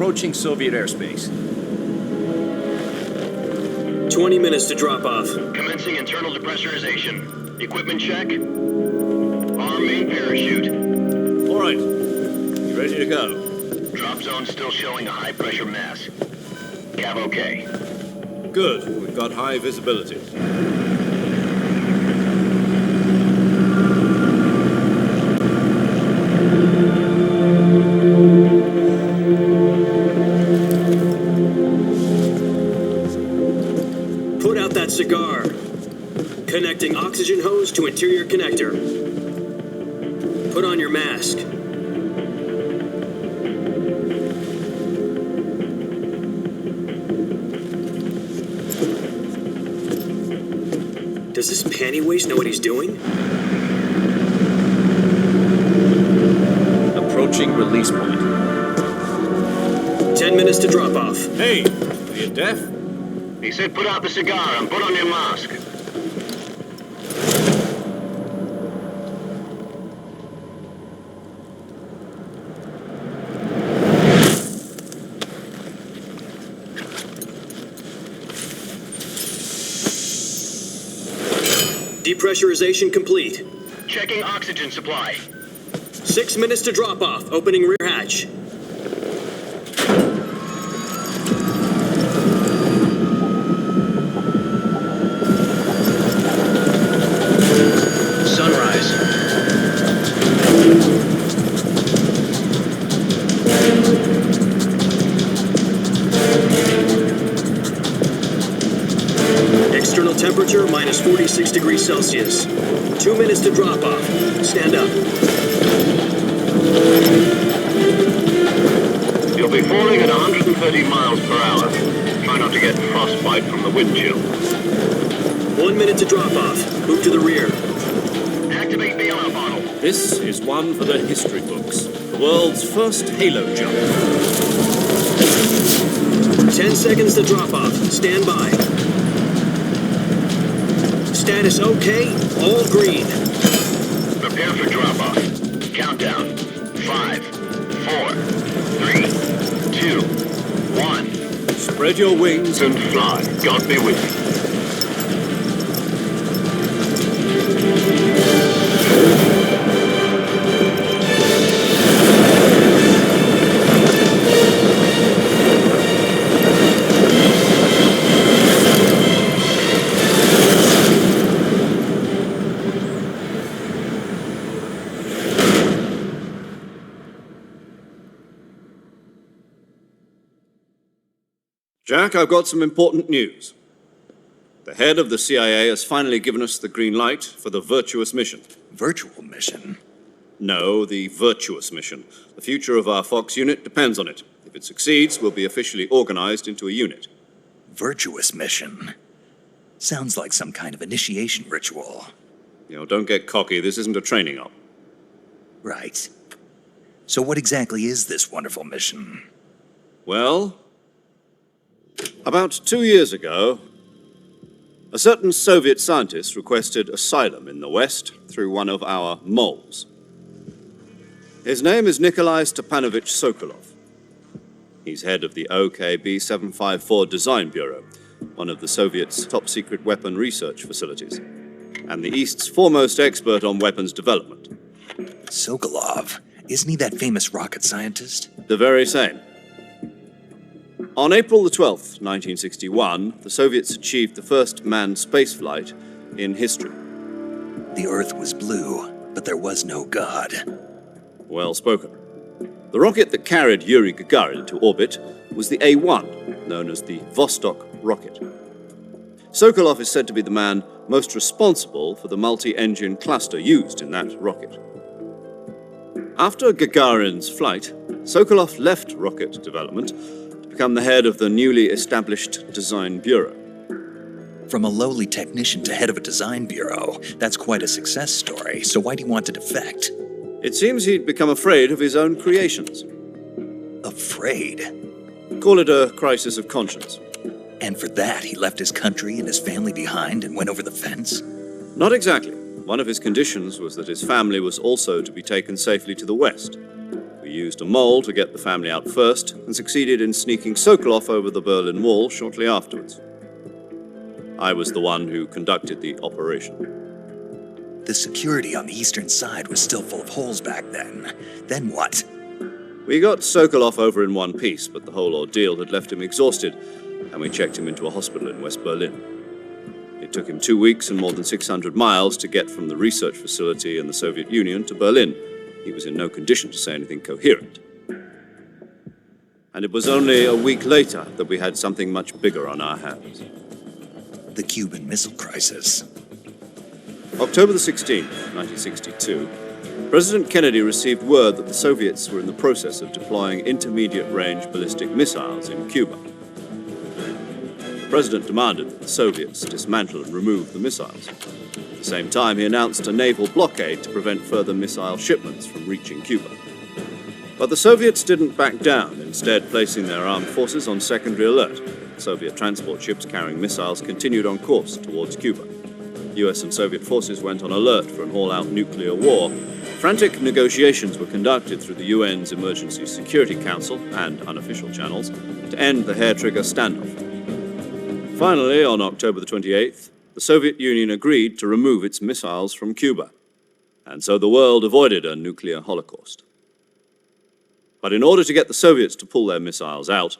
approaching Soviet airspace. 20 minutes to drop off. Commencing internal depressurization. Equipment check. Arm main parachute. All right. You ready to go? Drop zone still showing a high pressure mass. Cav okay. Good. We've got high visibility. Put out that cigar. Connecting oxygen hose to interior connector. Put on your mask. Does this pantywaist know what he's doing? Approaching release point. 10 minutes to drop off. Hey, are you deaf? He said put out the cigar and put on your mask. Depressurization complete. Checking oxygen supply. 6 minutes to drop off. Opening rear hatch. Sunrise. External temperature minus 46 degrees Celsius. 2 minutes to drop off. Stand up. You'll be falling at 130 miles per hour. Try not to get frostbite from the wind chill. 1 minute to drop off. Move to the rear. Activate the alarm bottle. This is one for the history books. The world's first halo jump. 10 seconds to drop off. Stand by. Status okay. All green. Prepare for drop-off. Countdown. 5, 4, 3, 2, 1. Spread your wings And fly. God be with you. Jack, I've got some important news. The head of the CIA has finally given us the green light for the virtuous mission. Virtual mission? No, the virtuous mission. The future of our Fox unit depends on it. If it succeeds, we'll be officially organized into a unit. Virtuous mission? Sounds like some kind of initiation ritual. Don't get cocky. This isn't a training op. Right. So what exactly is this wonderful mission? Well, about 2 years ago, a certain Soviet scientist requested asylum in the West through one of our moles. His name is Nikolai Stepanovich Sokolov. He's head of the OKB 754 Design Bureau, one of the Soviets' top-secret weapon research facilities, and the East's foremost expert on weapons development. Sokolov? Isn't he that famous rocket scientist? The very same. On April the 12th, 1961, the Soviets achieved the first manned spaceflight in history. The Earth was blue, but there was no God. Well spoken. The rocket that carried Yuri Gagarin to orbit was the A-1, known as the Vostok rocket. Sokolov is said to be the man most responsible for the multi-engine cluster used in that rocket. After Gagarin's flight, Sokolov left rocket development to become the head of the newly established Design Bureau. From a lowly technician to head of a design bureau, that's quite a success story, so why'd he want to defect? It seems he'd become afraid of his own creations. Afraid? Call it a crisis of conscience. And for that, he left his country and his family behind and went over the fence? Not exactly. One of his conditions was that his family was also to be taken safely to the West. For We used a mole to get the family out first and succeeded in sneaking Sokolov over the Berlin Wall shortly afterwards. I was the one who conducted the operation. The security on the eastern side was still full of holes back then. Then what? We got Sokolov over in one piece, but the whole ordeal had left him exhausted, and we checked him into a hospital in West Berlin. It took him 2 weeks and more than 600 miles to get from the research facility in the Soviet Union to Berlin. He was in no condition to say anything coherent. And it was only a week later that we had something much bigger on our hands. The Cuban Missile Crisis. October the 16th, 1962, President Kennedy received word that the Soviets were in the process of deploying intermediate-range ballistic missiles in Cuba. The President demanded that the Soviets dismantle and remove the missiles. At the same time, he announced a naval blockade to prevent further missile shipments from reaching Cuba. But the Soviets didn't back down, instead placing their armed forces on secondary alert. Soviet transport ships carrying missiles continued on course towards Cuba. US and Soviet forces went on alert for an all-out nuclear war. Frantic negotiations were conducted through the UN's Emergency Security Council and unofficial channels to end the hair-trigger standoff. Finally, on October the 28th, the Soviet Union agreed to remove its missiles from Cuba, and so the world avoided a nuclear holocaust. But in order to get the Soviets to pull their missiles out,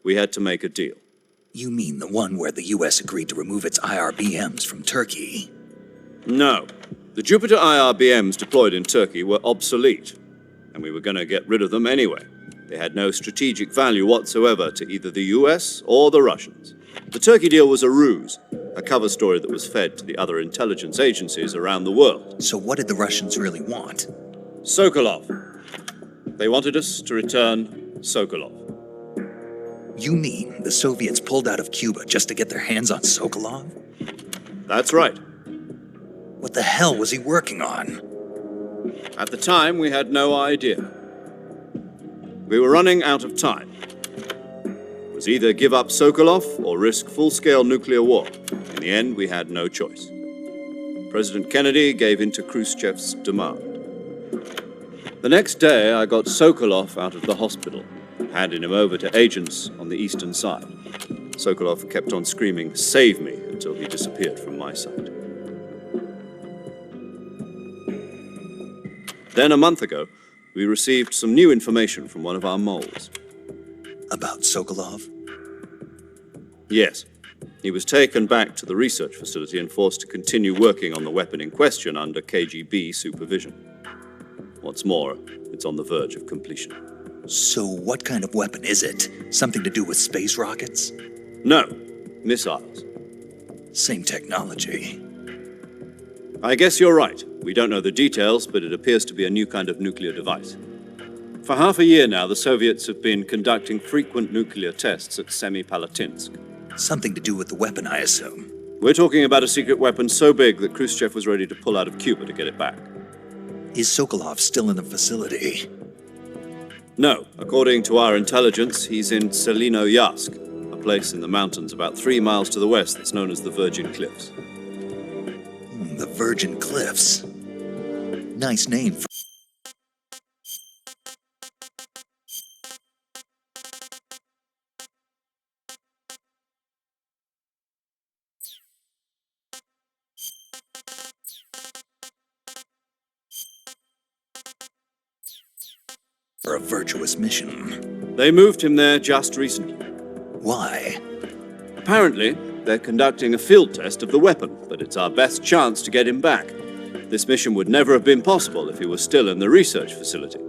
we had to make a deal. You mean the one where the US agreed to remove its IRBMs from Turkey? No. The Jupiter IRBMs deployed in Turkey were obsolete, and we were going to get rid of them anyway. They had no strategic value whatsoever to either the US or the Russians. The Turkey deal was a ruse, a cover story that was fed to the other intelligence agencies around the world. So what did the Russians really want? Sokolov. They wanted us to return Sokolov. You mean the Soviets pulled out of Cuba just to get their hands on Sokolov? That's right. What the hell was he working on? At the time, we had no idea. We were running out of time. It was either give up Sokolov or risk full-scale nuclear war. In the end, we had no choice. President Kennedy gave in to Khrushchev's demand. The next day, I got Sokolov out of the hospital, handed him over to agents on the eastern side. Sokolov kept on screaming, "Save me," until he disappeared from my sight. Then, a month ago, we received some new information from one of our moles. About Sokolov? Yes. He was taken back to the research facility and forced to continue working on the weapon in question under KGB supervision. What's more, it's on the verge of completion. So what kind of weapon is it? Something to do with space rockets? No, missiles. Same technology. I guess you're right. We don't know the details, but it appears to be a new kind of nuclear device. For half a year now, the Soviets have been conducting frequent nuclear tests at Semipalatinsk. Something to do with the weapon, I assume. We're talking about a secret weapon so big that Khrushchev was ready to pull out of Cuba to get it back. Is Sokolov still in the facility? No. According to our intelligence, he's in Selinoyarsk, a place in the mountains about 3 miles to the west that's known as the Virgin Cliffs. The Virgin Cliffs. Nice name for a virtuous mission. They moved him there just recently. Why? Apparently, they're conducting a field test of the weapon, but it's our best chance to get him back. This mission would never have been possible if he was still in the research facility.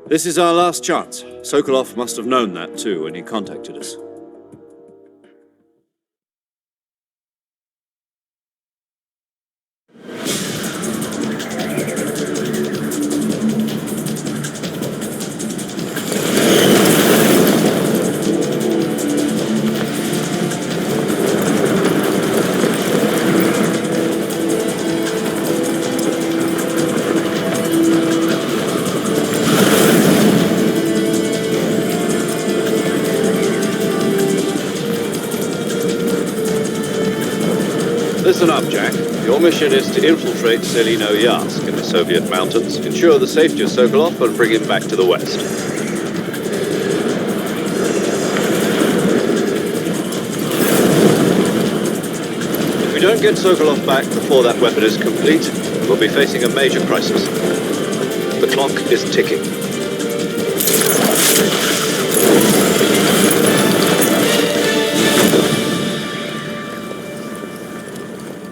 This is our last chance. Sokolov must have known that too when he contacted us. Listen up, Jack. Your mission is to infiltrate Selino-Yarsk in the Soviet mountains, ensure the safety of Sokolov, and bring him back to the West. If we don't get Sokolov back before that weapon is complete, we'll be facing a major crisis. The clock is ticking.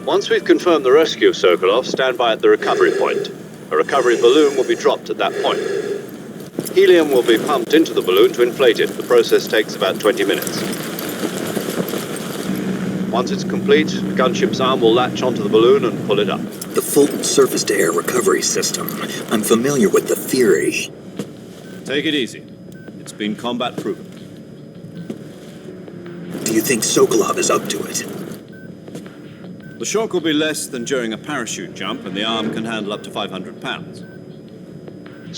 Once we've confirmed the rescue of Sokolov, stand by at the recovery point. A recovery balloon will be dropped at that point. Helium will be pumped into the balloon to inflate it. The process takes about 20 minutes. Once it's complete, the gunship's arm will latch onto the balloon and pull it up. The Fulton surface-to-air recovery system. I'm familiar with the theory. Take it easy. It's been combat proven. Do you think Sokolov is up to it? The shock will be less than during a parachute jump, and the arm can handle up to 500 pounds.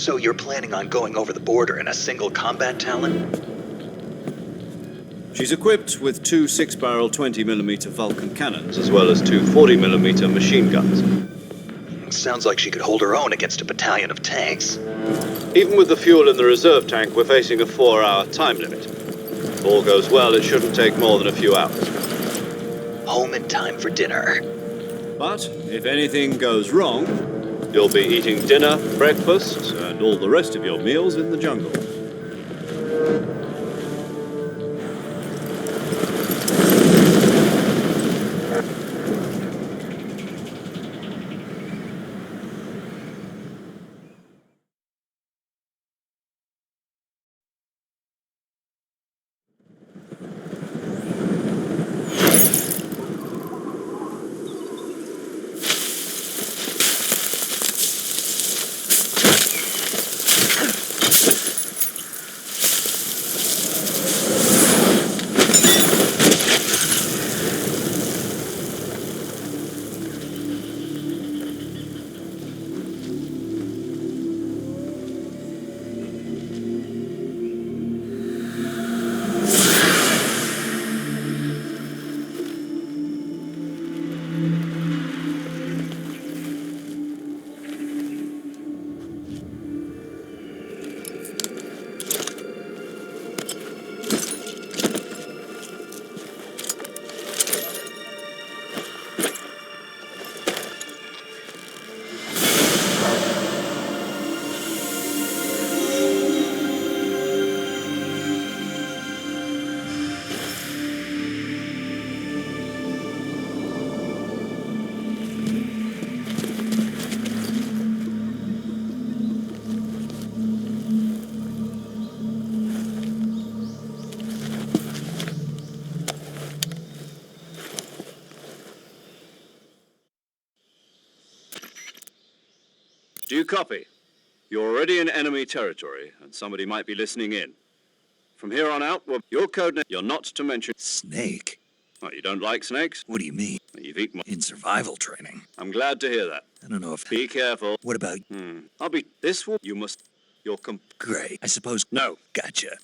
So you're planning on going over the border in a single combat Talon? She's equipped with two 6-barrel 20mm Vulcan cannons, as well as two 40mm machine guns. Sounds like she could hold her own against a battalion of tanks. Even with the fuel in the reserve tank, we're facing a 4-hour time limit. If all goes well, it shouldn't take more than a few hours. Home in time for dinner. But if anything goes wrong, you'll be eating dinner, breakfast, and all the rest of your meals in the jungle. Do you copy? You're already in enemy territory, and somebody might be listening in. From here on out, well, your code name, you're not to mention... Snake? Oh, you don't like snakes? What do you mean? You've eaten... In survival training. I'm glad to hear that. I don't know if... Be careful. What about... I'll be... This will... You must... You're Great. I suppose... No. Gotcha.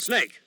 Snake!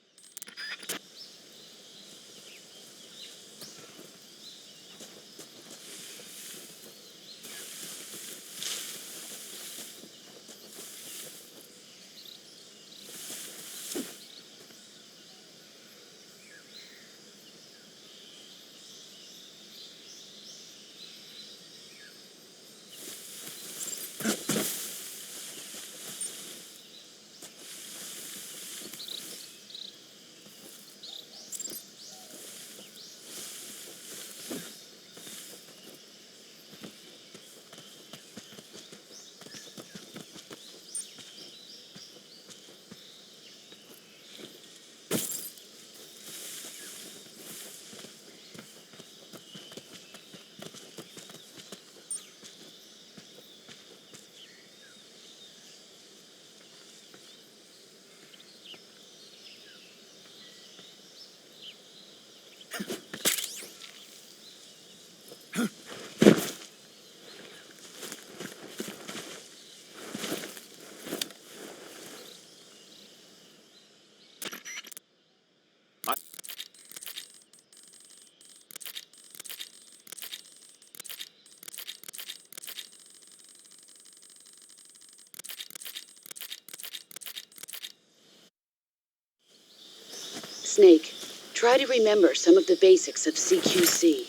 Snake, try to remember some of the basics of CQC.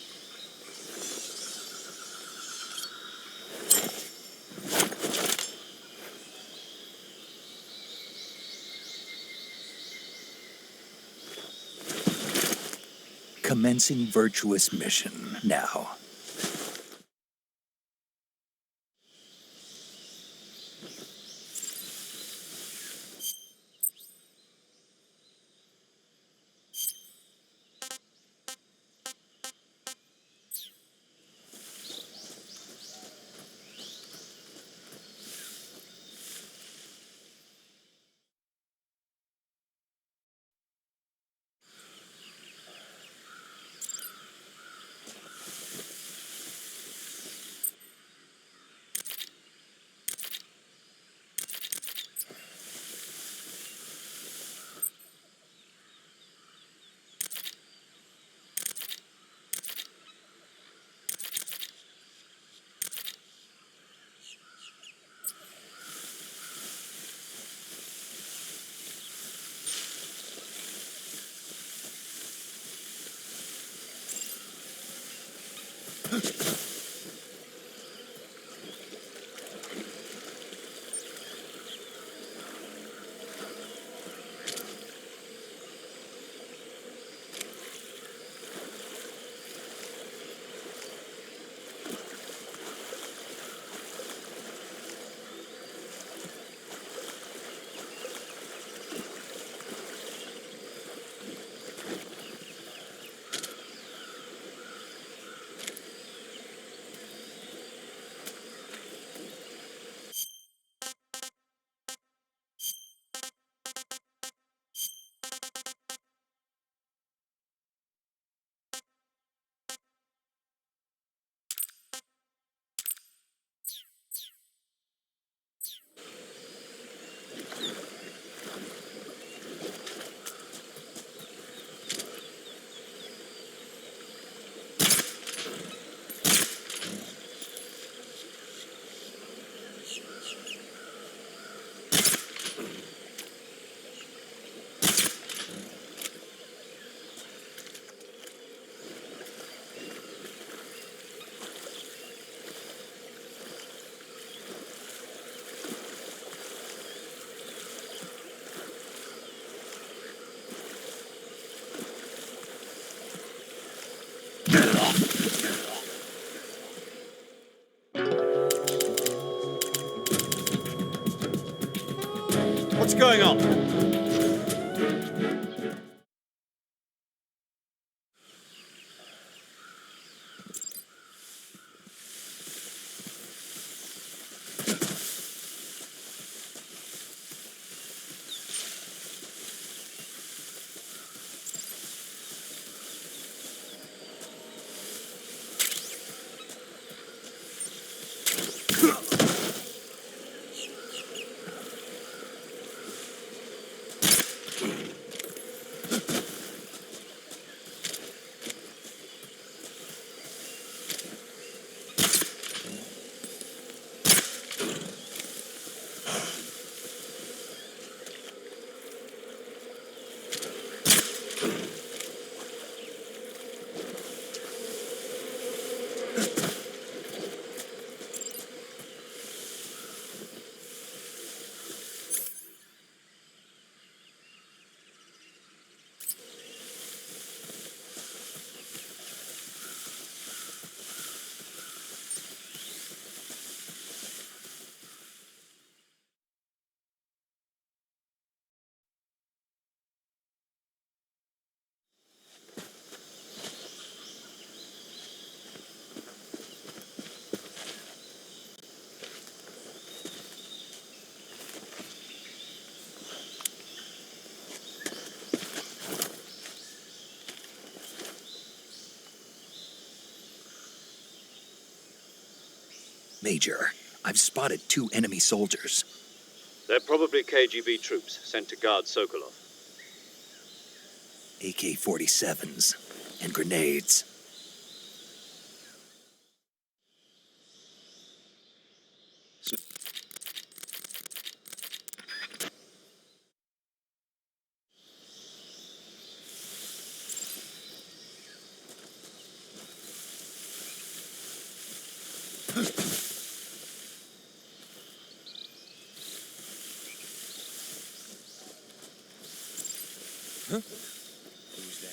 Commencing virtuous mission now. What's going on? Major, I've spotted 2 enemy soldiers. They're probably KGB troops sent to guard Sokolov. AK-47s and grenades. Who's that?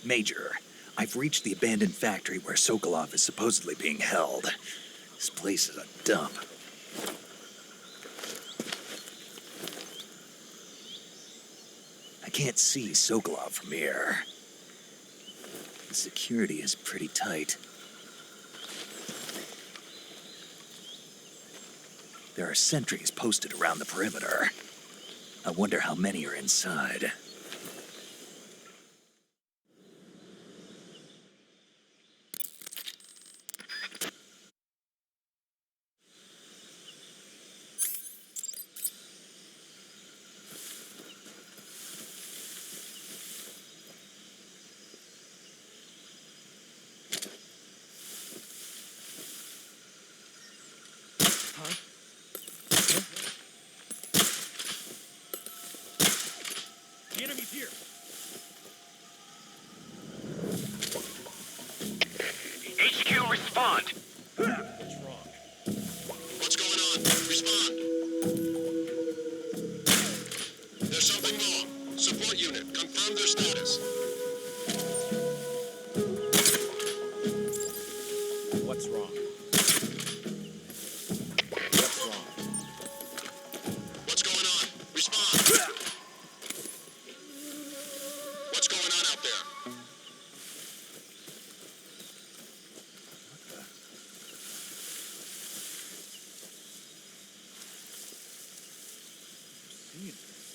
Major, I've reached the abandoned factory where Sokolov is supposedly being held. This place is a dump. I can't see Sokolov from here. The security is pretty tight. There are sentries posted around the perimeter. I wonder how many are inside. respond. What's wrong? What's going on? Respond. There's something wrong. Support unit, confirm their status. What's wrong? What's wrong? What's going on? Respond. What's going on out there? Seeing things.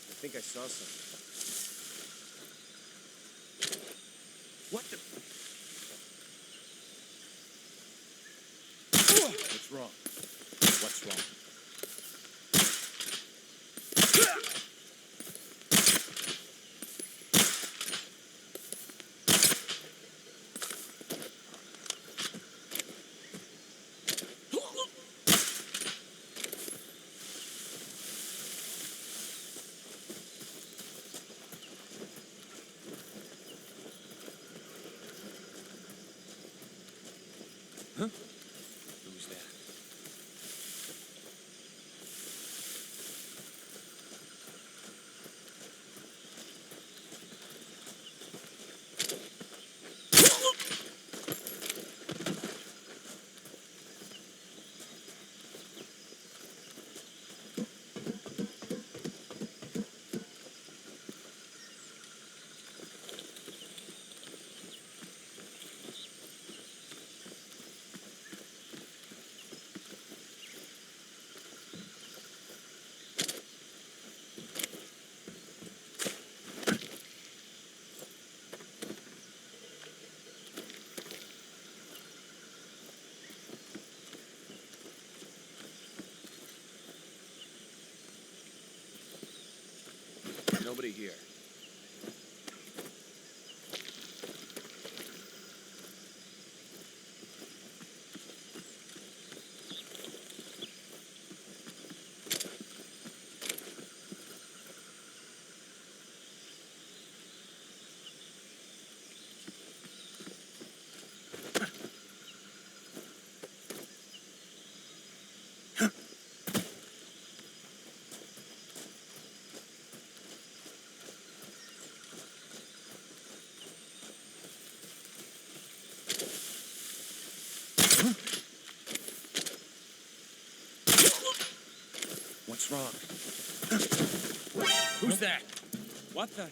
I think I saw something. What the? What's wrong? What's wrong? Huh? Who's that? Nobody here. What's wrong? Who's that? What the?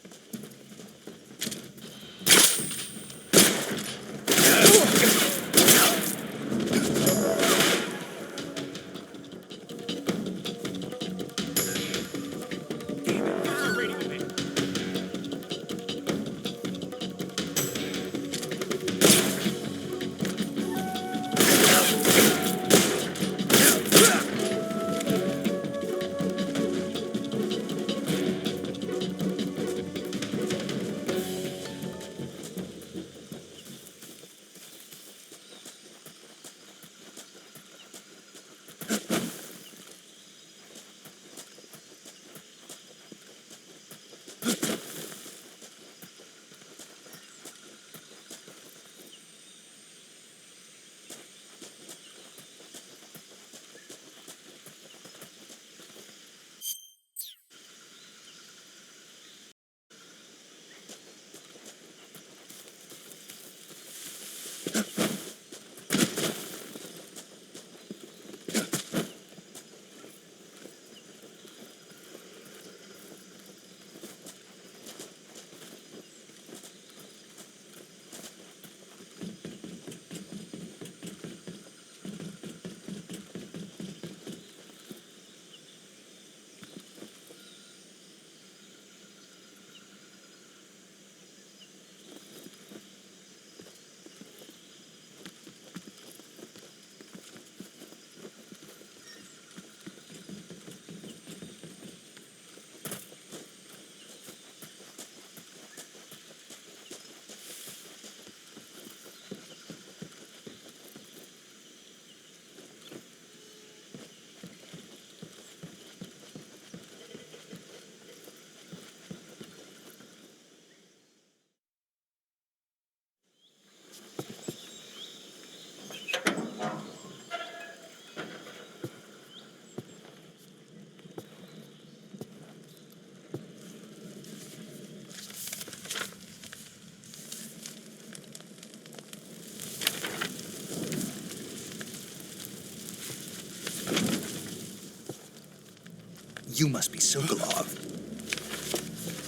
You must be Sokolov.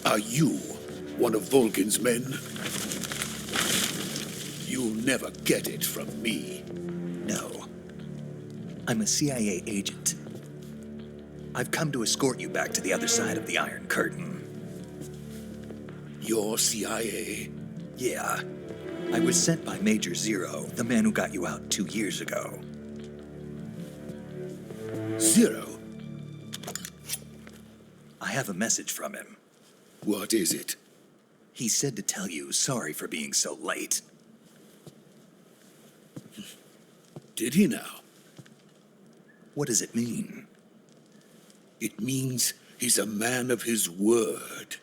Are you one of Volgin's men? You'll never get it from me. No. I'm a CIA agent. I've come to escort you back to the other side of the Iron Curtain. You're CIA? Yeah. I was sent by Major Zero, the man who got you out 2 years ago. Zero? I have a message from him. What is it? He said to tell you sorry for being so late. Did he now? What does it mean? It means he's a man of his word.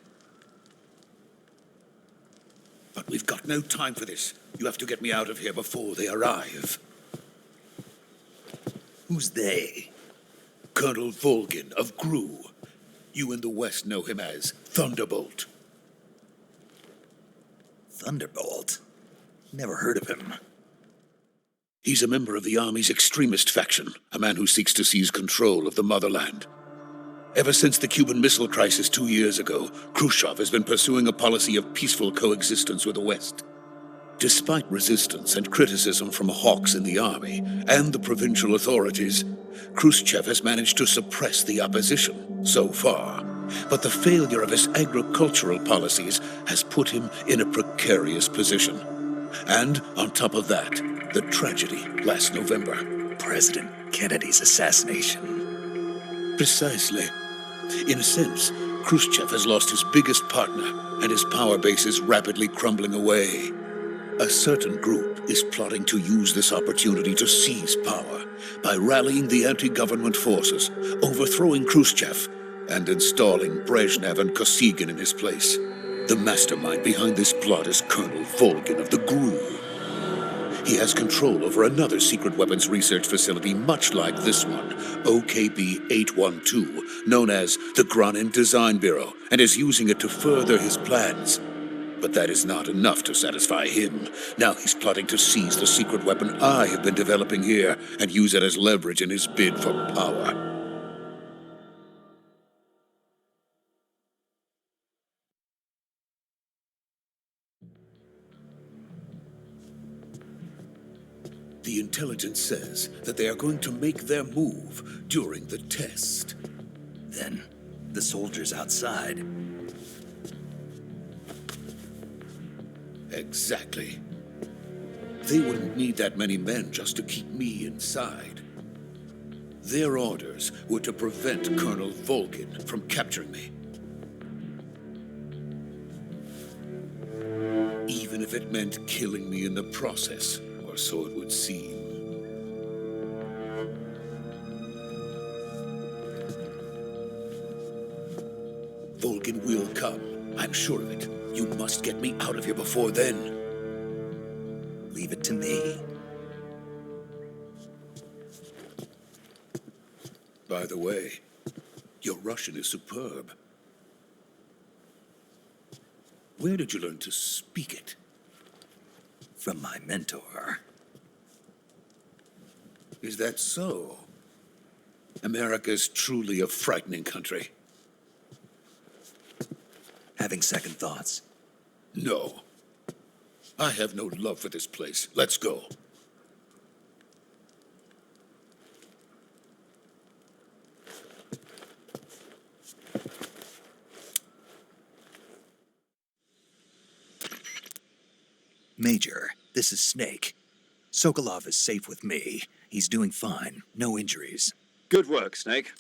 But we've got no time for this. You have to get me out of here before they arrive. Who's they? Colonel Volgin of GRU. You in the West know him as Thunderbolt. Thunderbolt? Never heard of him. He's a member of the Army's extremist faction, a man who seeks to seize control of the motherland. Ever since the Cuban Missile Crisis 2 years ago, Khrushchev has been pursuing a policy of peaceful coexistence with the West. Despite resistance and criticism from hawks in the army and the provincial authorities, Khrushchev has managed to suppress the opposition so far. But the failure of his agricultural policies has put him in a precarious position. And on top of that, the tragedy last November. President Kennedy's assassination. Precisely. In a sense, Khrushchev has lost his biggest partner, and his power base is rapidly crumbling away. A certain group is plotting to use this opportunity to seize power by rallying the anti-government forces, overthrowing Khrushchev, and installing Brezhnev and Kosygin in his place. The mastermind behind this plot is Colonel Volgin of the GRU. He has control over another secret weapons research facility much like this one, OKB-812, known as the Granin Design Bureau, and is using it to further his plans. But that is not enough to satisfy him. Now he's plotting to seize the secret weapon I have been developing here and use it as leverage in his bid for power. The intelligence says that they are going to make their move during the test. Then, the soldiers outside. Exactly. They wouldn't need that many men just to keep me inside. Their orders were to prevent Colonel Volgin from capturing me. Even if it meant killing me in the process, or so it would seem. Volgin will come. I'm sure of it. You must get me out of here before then. Leave it to me. By the way, your Russian is superb. Where did you learn to speak it? From my mentor. Is that so? America's truly a frightening country. Having second thoughts? No. I have no love for this place. Let's go. Major, this is Snake. Sokolov is safe with me. He's doing fine. No injuries. Good work, Snake.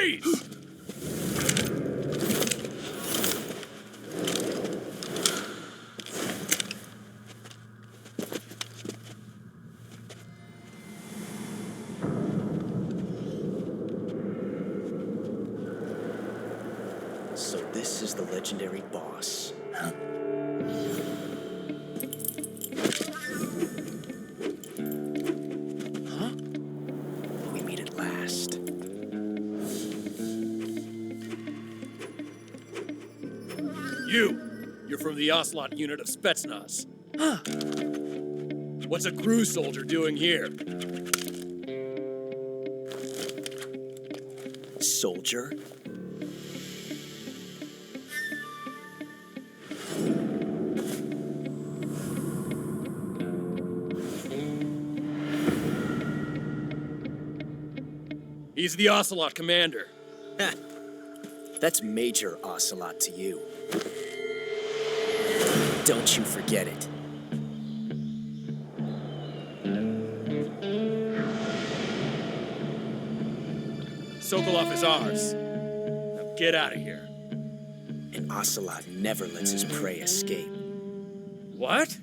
Freeze! So this is the legendary boss. Huh? We meet at last. You're from the Ocelot unit of Spetsnaz. What's a crew soldier doing here? Soldier? He's the Ocelot commander. That's Major Ocelot to you. Don't you forget it. Sokolov is ours. Now get out of here. And Ocelot never lets his prey escape. What?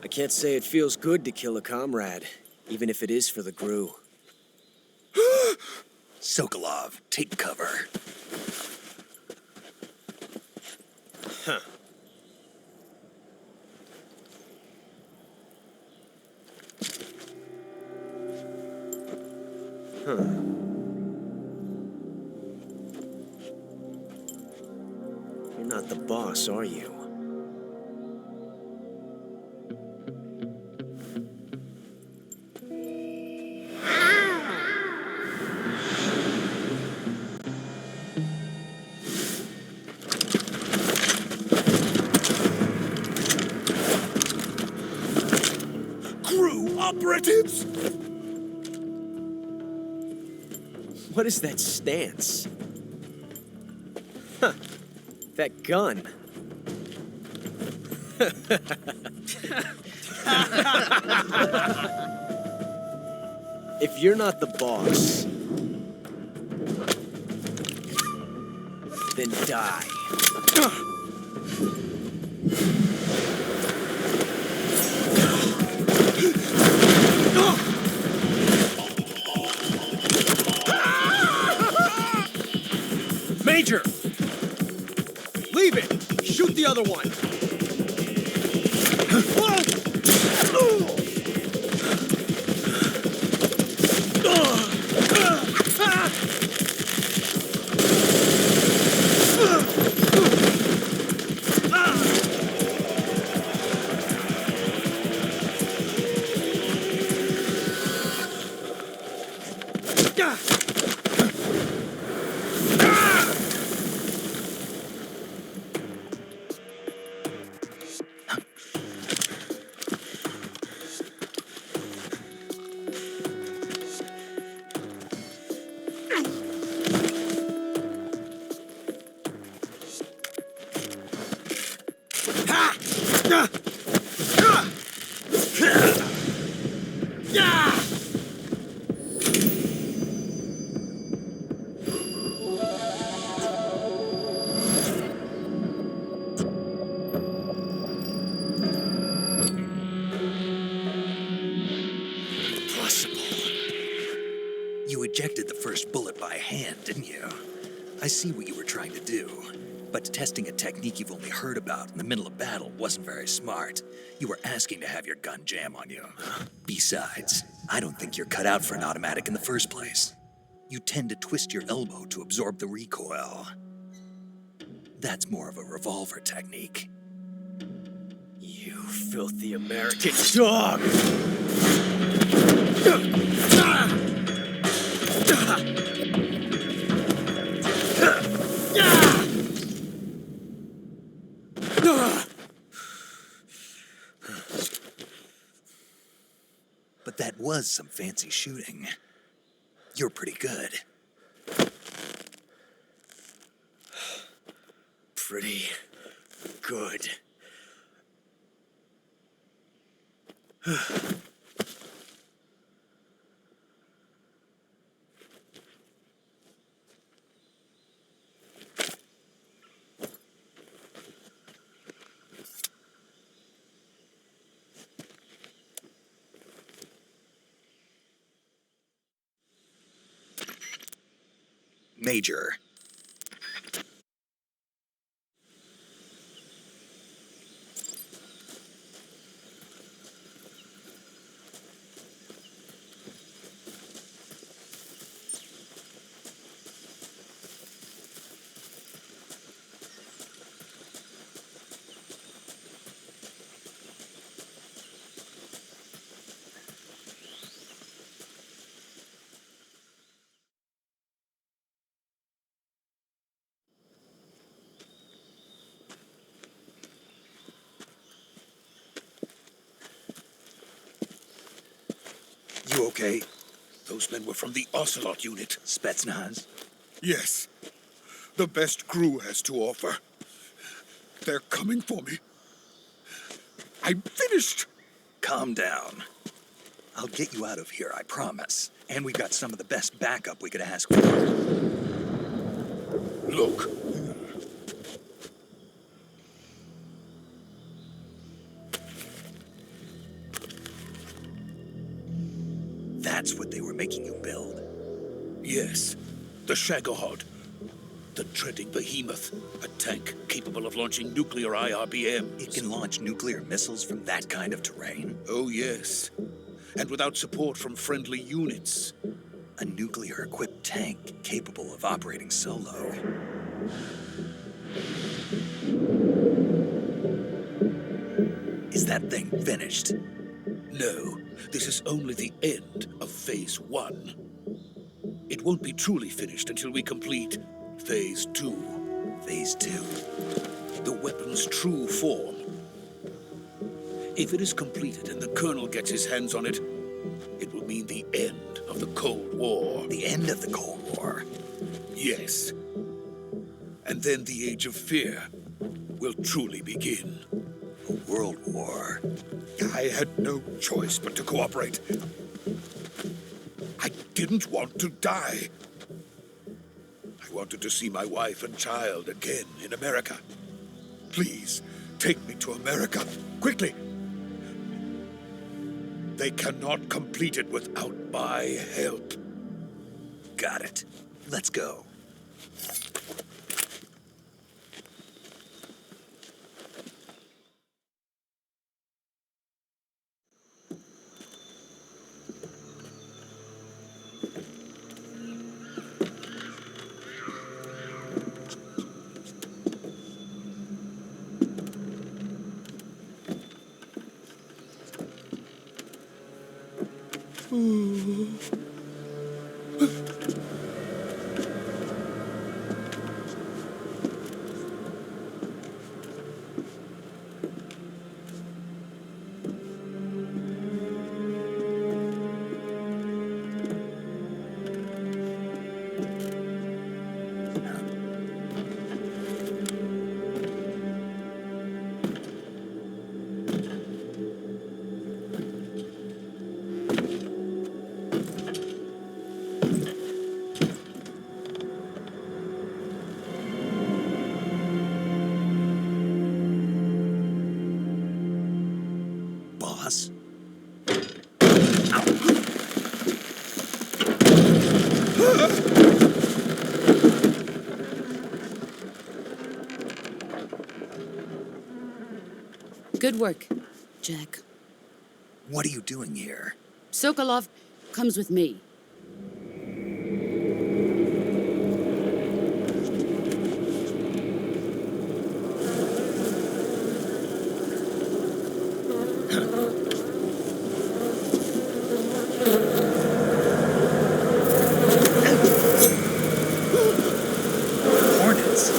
I can't say it feels good to kill a comrade, even if it is for the GRU. Sokolov, take cover. Huh. You're not the boss, are you? GRU operatives! What is that stance? Huh. That gun. If you're not the boss, then die. Major! Leave it! Shoot the other one! ejected the first bullet by hand, didn't you? I see what you were trying to do. But testing a technique you've only heard about in the middle of battle wasn't very smart. You were asking to have your gun jam on you. Besides, I don't think you're cut out for an automatic in the first place. You tend to twist your elbow to absorb the recoil. That's more of a revolver technique. You filthy American dog! But that was some fancy shooting. You're pretty good. Pretty good. Major. You okay? Those men were from the Ocelot unit. Spetsnaz? Yes. The best crew has to offer. They're coming for me. I'm finished. Calm down. I'll get you out of here, I promise. And we've got some of the best backup we could ask for. Look. That's what they were making you build. Yes. The Shagohod. The treading behemoth. A tank capable of launching nuclear IRBMs. It can launch nuclear missiles from that kind of terrain? Oh, yes. And without support from friendly units. A nuclear-equipped tank capable of operating solo. Is that thing finished? No, this is only the end of Phase 1. It won't be truly finished until we complete Phase 2. Phase 2? The weapon's true form. If it is completed and the Colonel gets his hands on it, it will mean the end of the Cold War. The end of the Cold War? Yes. And then the Age of Fear will truly begin. A world war. I had no choice but to cooperate. I didn't want to die. I wanted to see my wife and child again in America. Please, take me to America, quickly. They cannot complete it without my help. Got it. Let's go. Boss? Good work, Jack. What are you doing here? Sokolov comes with me. Hornets.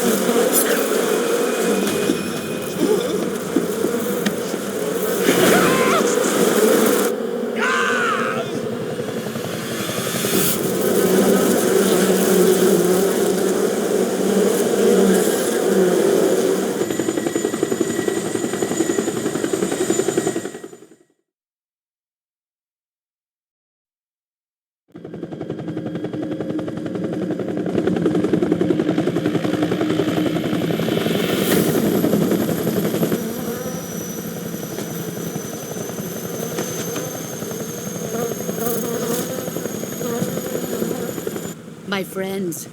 My friends,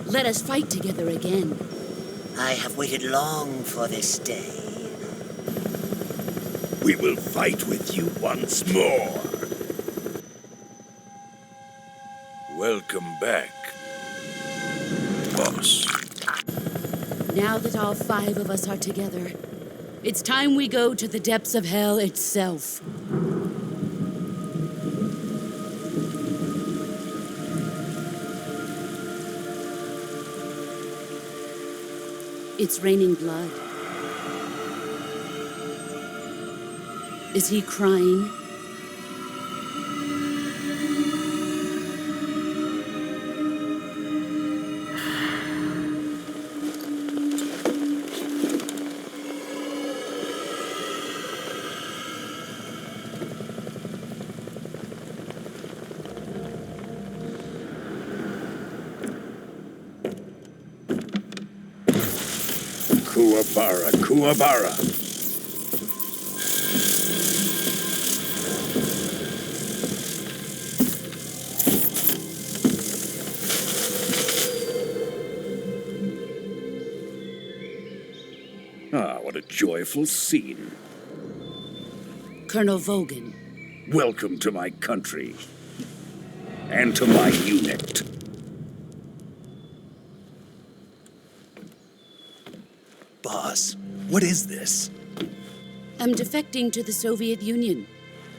let us fight together again. I have waited long for this day. We will fight with you once more. Welcome back, boss. Now that all 5 of us are together, it's time we go to the depths of hell itself. It's raining blood. Is he crying? Kuwabara, Kuwabara. Ah, what a joyful scene. Colonel Vogan. Welcome to my country. And to my unit. Boss, what is this? I'm defecting to the Soviet Union.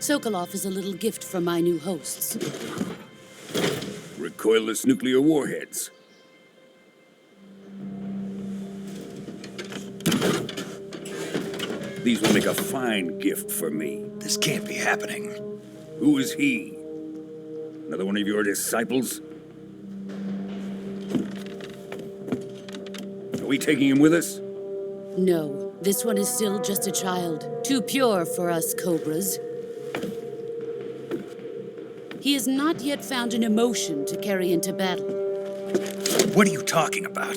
Sokolov is a little gift from my new hosts. Recoilless nuclear warheads. These will make a fine gift for me. This can't be happening. Who is he? Another one of your disciples? Are we taking him with us? No, this one is still just a child. Too pure for us Cobras. He has not yet found an emotion to carry into battle. What are you talking about?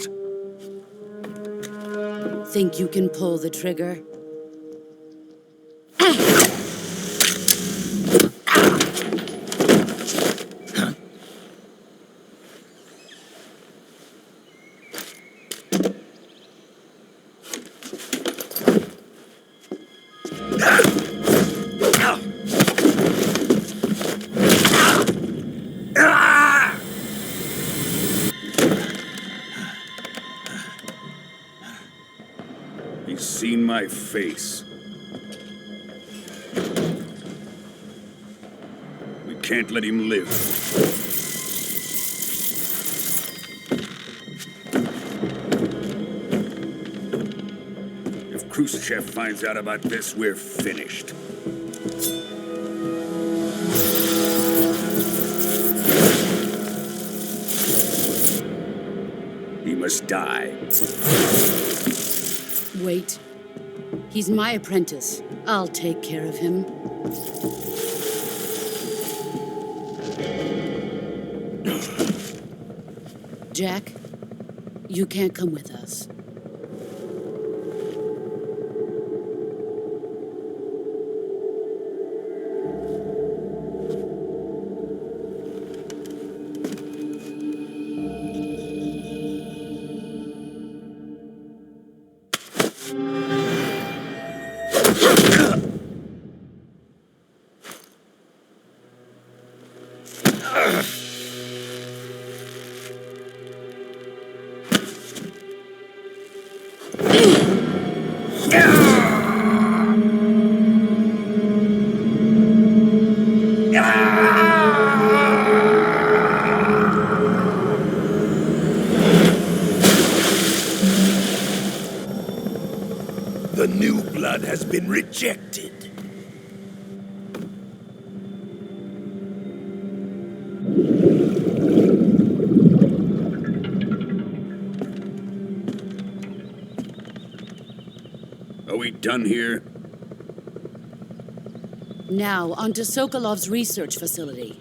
Think you can pull the trigger? He's seen my face. We can't let him live. If Khrushchev finds out about this, we're finished. He must die. Wait. He's my apprentice. I'll take care of him. Jack, you can't come with us. The new blood has been rejected. Are we done here? Now, onto Sokolov's research facility.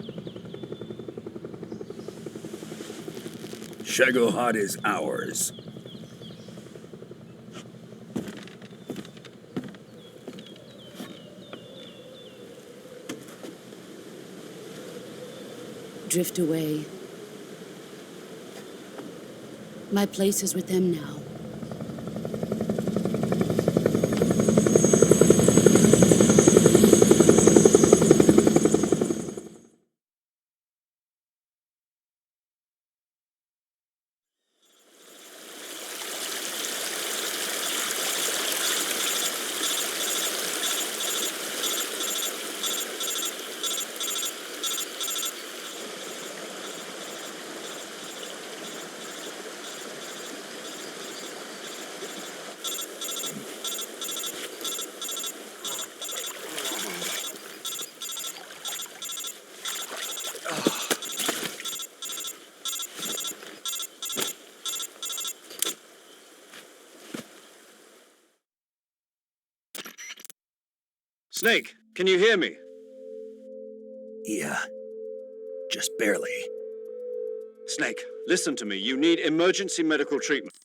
Shagohod is ours. Drift away. My place is with them now. Snake, can you hear me? Yeah. Just barely. Snake, listen to me. You need emergency medical treatment.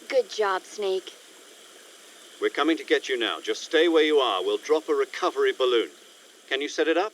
Good job, Snake. We're coming to get you now. Just stay where you are. We'll drop a recovery balloon. Can you set it up?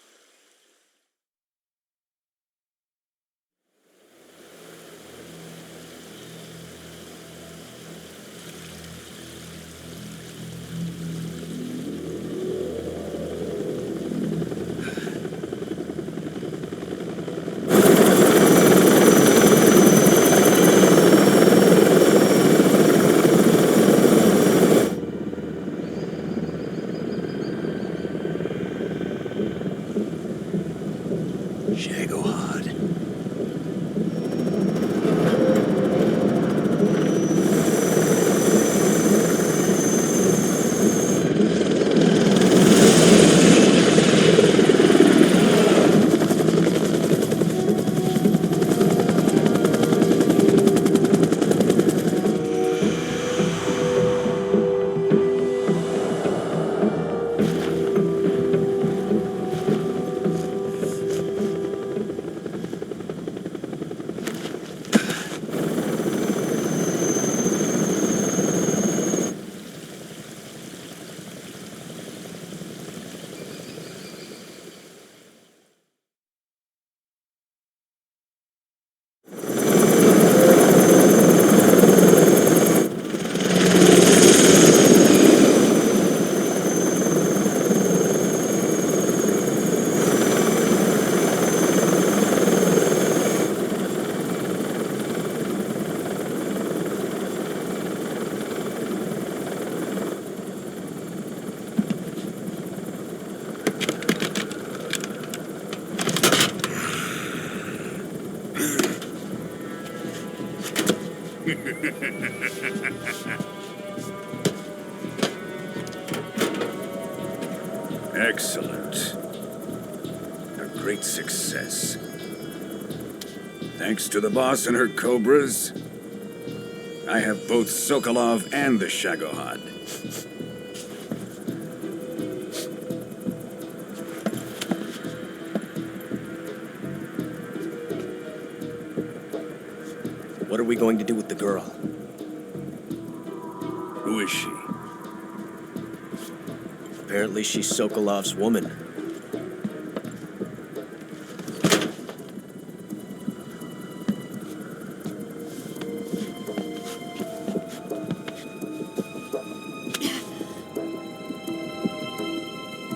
Excellent. A great success. Thanks to the boss and her cobras, I have both Sokolov and the Shagohod. What are we going to do with the girl? Who is she? Apparently she's Sokolov's woman.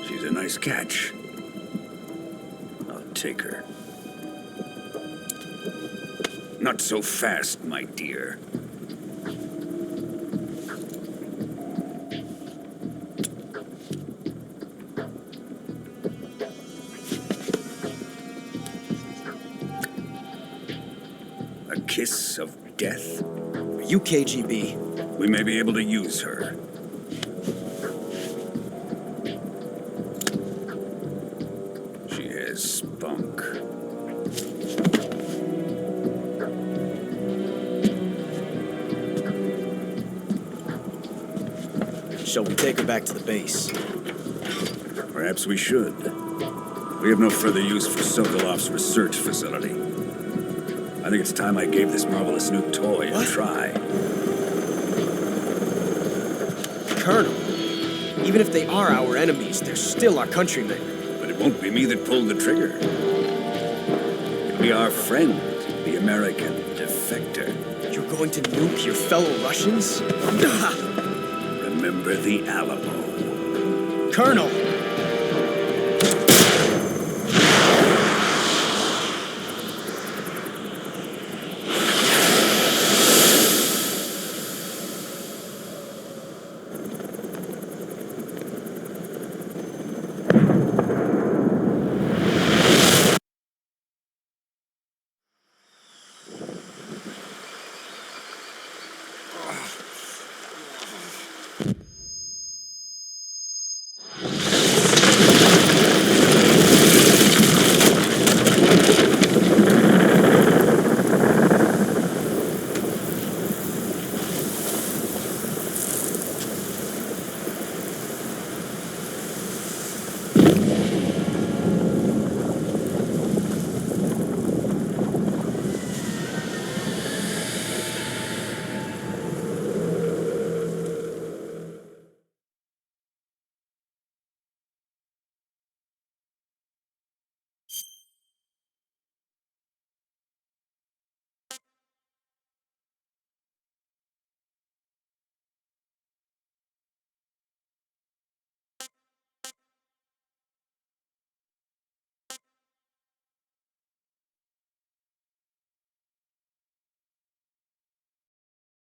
She's a nice catch. I'll take her. Not so fast, my dear. A kiss of death? Are you KGB? We may be able to use her. She has spunk. Shall we take her back to the base? Perhaps we should. We have no further use for Sokolov's research facility. I think it's time I gave this marvelous new toy a try. Colonel, even if they are our enemies, they're still our countrymen. But it won't be me that pulled the trigger. It'll be our friend, the American defector. You're going to nuke your fellow Russians? Remember the Alamo. Colonel!